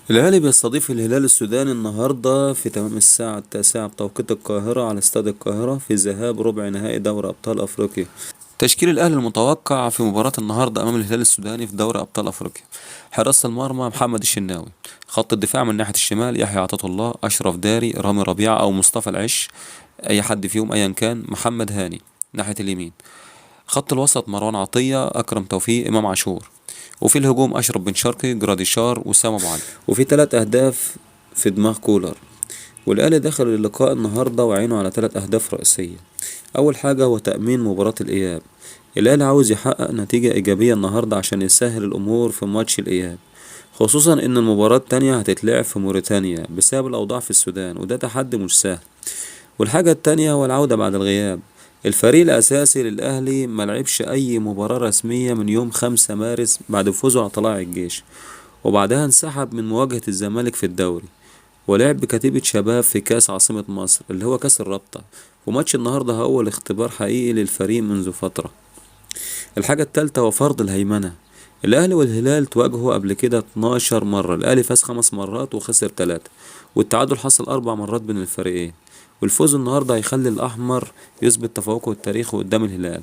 الأهلي بيستضيف الهلال السوداني النهاردة في تمام الساعة 9 بتوقيت القاهرة على استاد القاهرة في ذهاب ربع نهائي دوري أبطال أفريقيا. تشكيل الأهلي المتوقع في مباراة النهاردة أمام الهلال السوداني في دوري أبطال أفريقيا: حراسة المرمى محمد الشناوي، خط الدفاع من ناحية الشمال يحيى عطية الله، أشرف داري، رامي ربيعة أو مصطفى العش، أي حد فيهم أيا كان، محمد هاني ناحية اليمين. خط الوسط مروان عطية، أكرم توفيق، إمام عاشور. وفي الهجوم أشرف بن شرقي، جراديشار، وسام أبو علي. وفي 3 أهداف في دماغ كولر. والأهلي دخل اللقاء النهاردة وعينه على 3 أهداف رئيسية. أول حاجة هو تأمين مباراة الإياب. الأهلي عاوز يحقق نتيجة إيجابية النهاردة عشان يسهل الأمور في ماتش الإياب، خصوصا إن المباراة التانية هتتلعب في موريتانيا بسبب الأوضاع في السودان، وده تحدي مش سهل. والحاجة التانية هو العودة بعد الغياب. الفريق الأساسي للأهلي ملعبش أي مباراة رسمية من يوم 5 مارس بعد فوزه على طلائع الجيش، وبعدها انسحب من مواجهة الزمالك في الدوري، ولعب بكتيبة شباب في كأس عاصمة مصر اللي هو كأس الرابطة. وماتش النهاردة هو أول اختبار حقيقي للفريق منذ فترة. الحاجة التالتة هو فرض الهيمنة. الأهلي والهلال تواجهوا قبل كده 12 مرة، الأهلي فاز 5 مرات وخسر 3، والتعادل حصل 4 مرات بين الفريقين. والفوز النهاردة هيخلي الأحمر يثبت تفوقه التاريخي قدام الهلال.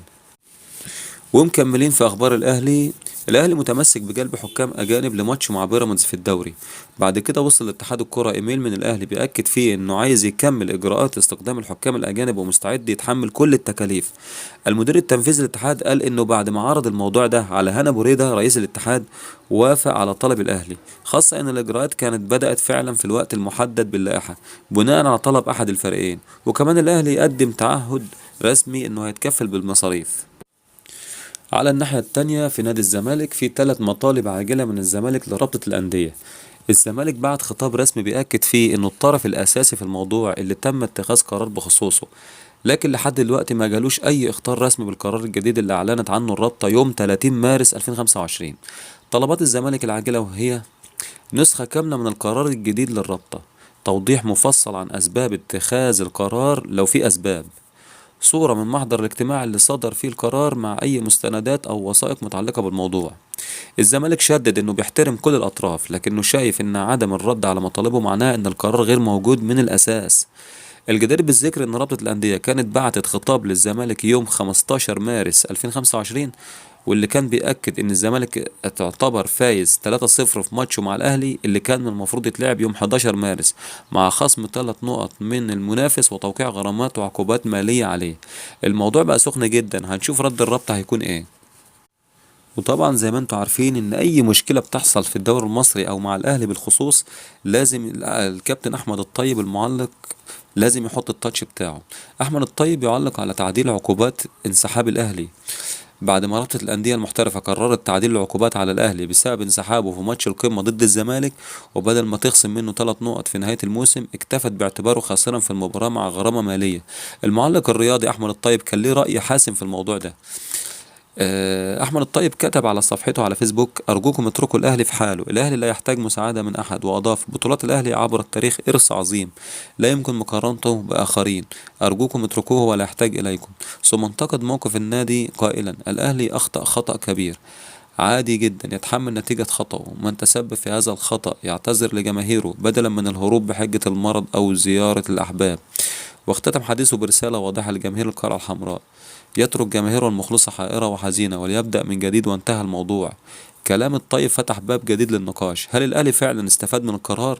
ومكملين في اخبار الاهلي متمسك بجلب حكام اجانب لماتش مع بيراميدز في الدوري. بعد كده وصل لاتحاد الكرة ايميل من الاهلي بيأكد فيه انه عايز يكمل اجراءات استخدام الحكام الاجانب ومستعد يتحمل كل التكاليف. المدير التنفيذي للاتحاد قال انه بعد ما عرض الموضوع ده على هنا بريدة رئيس الاتحاد، وافق على طلب الاهلي، خاصة ان الاجراءات كانت بدأت فعلا في الوقت المحدد باللائحة بناء على طلب احد الفريقين. وكمان الاهلي قدم تعهد رسمي انه هيتكفل بالمصاريف. على الناحية التانية في نادي الزمالك في 3 مطالب عاجلة من الزمالك لرابطة الأندية. الزمالك بعت خطاب رسمي بيأكد فيه إنه الطرف الأساسي في الموضوع اللي تم اتخاذ قرار بخصوصه، لكن لحد دلوقتي ما جالوش أي إخطار رسمي بالقرار الجديد اللي أعلنت عنه الرابطة يوم 30 مارس 2025. طلبات الزمالك العاجلة وهي: نسخة كاملة من القرار الجديد للرابطة، توضيح مفصل عن أسباب اتخاذ القرار لو في أسباب، صورة من محضر الاجتماع اللي صدر فيه القرار مع أي مستندات أو وثائق متعلقة بالموضوع. الزمالك شدد إنه بيحترم كل الأطراف، لكنه شايف إن عدم الرد على مطالبه معناه إن القرار غير موجود من الأساس. الجدير بالذكر إن رابطة الأندية كانت بعتت خطاب للزمالك يوم 15 مارس 2025، واللي كان بيأكد إن الزمالك تعتبر فايز 3-0 في ماتشه مع الأهلي اللي كان من المفروض يتلعب يوم 11 مارس، مع خصم 3 نقط من المنافس وتوقيع غرامات وعقوبات مالية عليه. الموضوع بقى سخن جدا، هنشوف رد الرابطة هيكون إيه. وطبعا زي ما انتوا عارفين ان اي مشكلة بتحصل في الدوري المصري او مع الاهلي بالخصوص، لازم الكابتن احمد الطيب المعلق لازم يحط التاتش بتاعه. احمد الطيب يعلق على تعديل عقوبات انسحاب الاهلي بعد ما رابطة الأندية المحترفة قررت تعديل العقوبات على الأهلي بسبب انسحابه في ماتش القمة ضد الزمالك، وبدل ما تخصم منه 3 نقط في نهاية الموسم اكتفت باعتباره خاسرا في المباراة مع غرامة مالية. المعلق الرياضي أحمد الطيب كان ليه رأي حاسم في الموضوع ده. احمد الطيب كتب على صفحته على فيسبوك: ارجوكم اتركوا الاهلي في حاله، الاهلي لا يحتاج مساعده من احد. واضاف: بطولات الاهلي عبر التاريخ ارث عظيم لا يمكن مقارنته باخرين، ارجوكم اتركوه ولا يحتاج اليكم. ثم انتقد موقف النادي قائلا: الاهلي اخطا خطا كبير، عادي جدا يتحمل نتيجة خطأه، من تسبب في هذا الخطأ يعتذر لجماهيره بدلا من الهروب بحجة المرض أو زيارة الأحباب. واختتم حديثه برسالة واضحة لجماهير القلعة الحمراء: يترك جماهيره المخلصة حائرة وحزينة وليبدأ من جديد، وانتهى الموضوع. كلام الطيب فتح باب جديد للنقاش: هل الأهلي فعلا استفاد من القرار،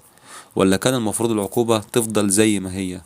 ولا كان المفروض العقوبة تفضل زي ما هي؟